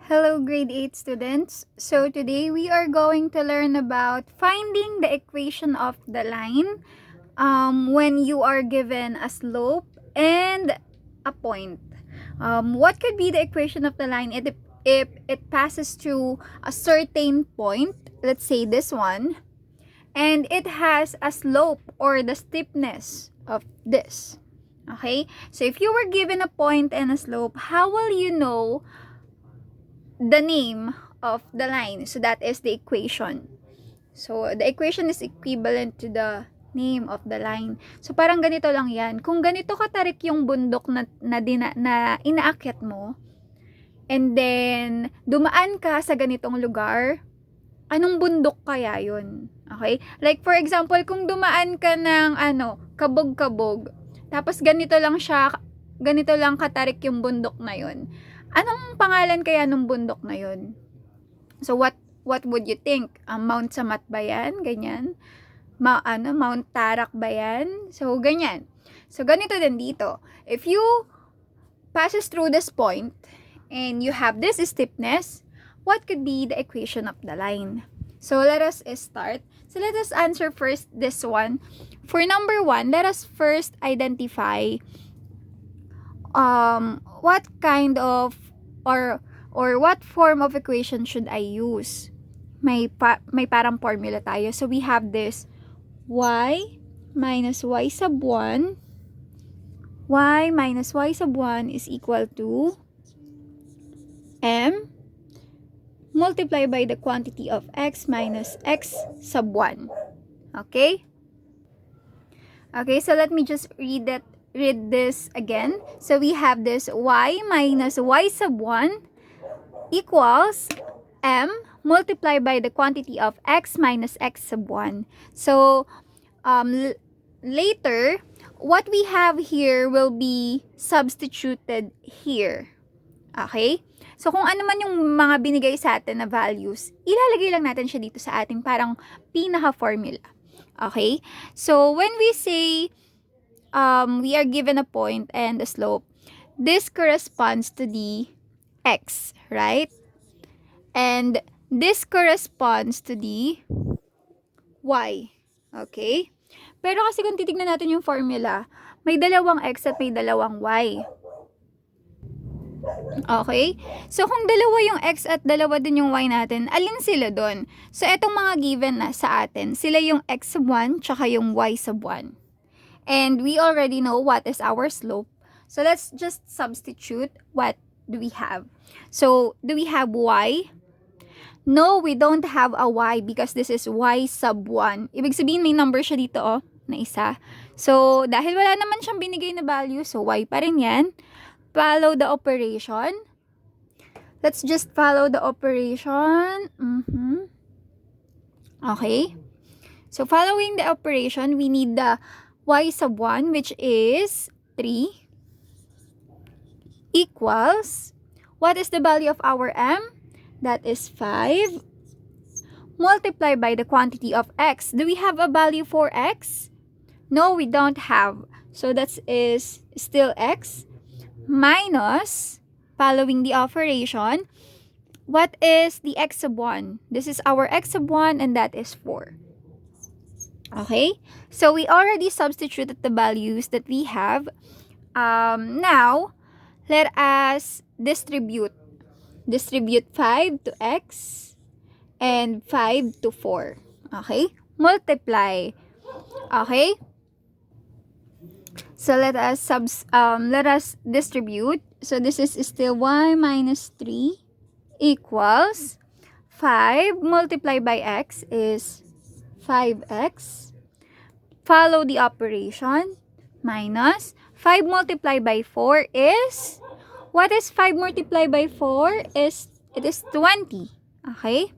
Hello grade 8 students. So today we are going to learn about finding the equation of the line when you are given a slope and a point. What could be the equation of the line if it passes through a certain point, let's say this one, and it has a slope or the steepness of this. Okay? So if you were given a point and a slope, how will you know the name of the line? So that is the equation. So the equation is equivalent to the name of the line. So parang ganito lang yan. Kung ganito katarik yung bundok na inaakyat mo, and then dumaan ka sa ganitong lugar, anong bundok kaya yun? Okay? Like for example, kung dumaan ka ng kabog-kabog, tapos ganito lang katarik yung bundok na yun. Anong pangalan kaya ng bundok na yun? So what would you think? Mount Samat ba yan? Ganyan. Mount Tarak ba yan? So ganyan. So ganito din dito. If you passes through this point and you have this steepness, what could be the equation of the line? So let us start. So let us answer first this one. For number 1, let us first identify what kind of or what form of equation should I use? May parang formula tayo. So we have this y minus y sub 1. Y minus y sub 1 is equal to m multiplied by the quantity of x minus x sub 1. Okay? Okay, so let me just read this again. So we have this y minus y sub 1 equals m multiplied by the quantity of x minus x sub 1. So later, what we have here will be substituted here. Okay? So kung ano man yung mga binigay sa atin na values, ilalagay lang natin siya dito sa ating parang pinaka-formula. Okay? So when we say we are given a point and a slope, this corresponds to the x, right? And this corresponds to the y. Okay? Pero kasi kung titignan natin yung formula, may dalawang x at may dalawang y. Okay? So, kung dalawa yung x at dalawa din yung y natin, alin sila doon? So, etong mga given na sa atin, sila yung x sub 1 tsaka yung y sub 1. And we already know what is our slope. So, let's just substitute. What do we have? So, do we have y? No, we don't have a y because this is y sub 1. Ibig sabihin, may number siya dito, na isa. So, dahil wala naman siyang binigay na value, so y pa rin yan. Follow the operation. Let's just follow the operation. Okay. So, following the operation, we need the y sub 1, which is 3, equals, what is the value of our m? That is 5, multiplied by the quantity of x. Do we have a value for x? No, we don't have. So, that is still x. Minus, following the operation, what is the x sub 1? This is our x sub 1 and that is 4. Okay? So, we already substituted the values that we have. Now, let us distribute. Distribute 5 to x and 5 to 4. Okay? Multiply. Okay? So let us distribute. So this is still y minus 3 equals 5 multiplied by x is 5x. Follow the operation. Minus 5 multiplied by 4 is, what is 5 multiplied by 4? It is 20. Okay?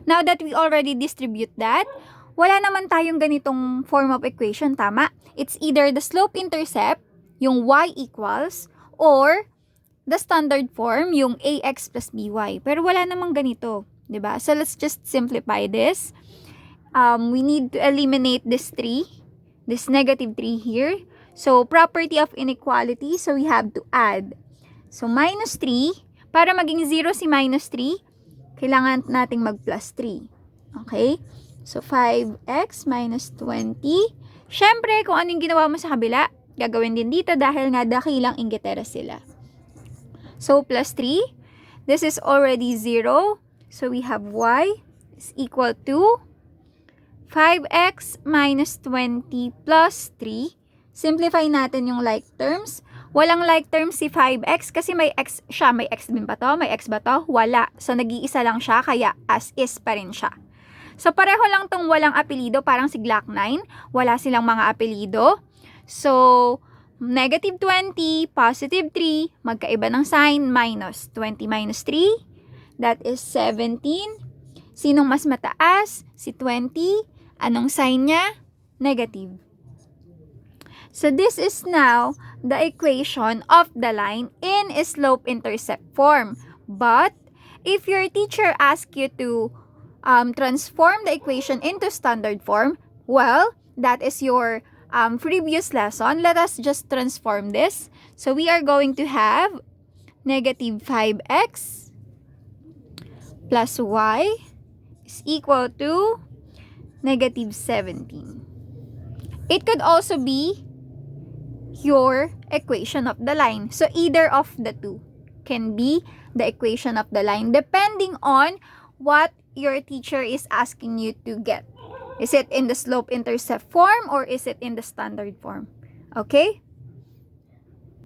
Now that we already distribute that, wala naman tayong ganitong form of equation, tama? It's either the slope-intercept, yung y equals, or the standard form, yung ax plus by. Pero wala namang ganito, diba? So, let's just simplify this. We need to eliminate this 3, this negative 3 here. So, property of inequality, so we have to add. So, minus 3 Para maging 0 si minus 3, kailangan nating mag plus 3. Okay? So, 5x minus 20. Syempre, kung anong ginawa mo sa kabila, gagawin din dito dahil nga dakilang inggitera sila. So, plus 3. This is already 0. So, we have y is equal to 5x minus 20 plus 3. Simplify natin yung like terms. Walang like terms si 5x kasi may x siya. May x din ba to? May x ba to? Wala. So, nag-iisa lang siya kaya as is pa rin siya. So, pareho lang tong walang apelido. Parang si Glock 9. Wala silang mga apelido. So, negative 20, positive 3, magkaiba ng sign, minus 20 minus 3. That is 17. Sinong mas mataas? Si 20. Anong sign niya? Negative. So, this is now the equation of the line in slope-intercept form. But, if your teacher asks you to transform the equation into standard form, well, that is your previous lesson. Let us just transform this. So, we are going to have negative 5x plus y is equal to negative 17. It could also be your equation of the line. So, either of the two can be the equation of the line depending on what your teacher is asking you to get. Is it in the slope-intercept form or is it in the standard form? Okay?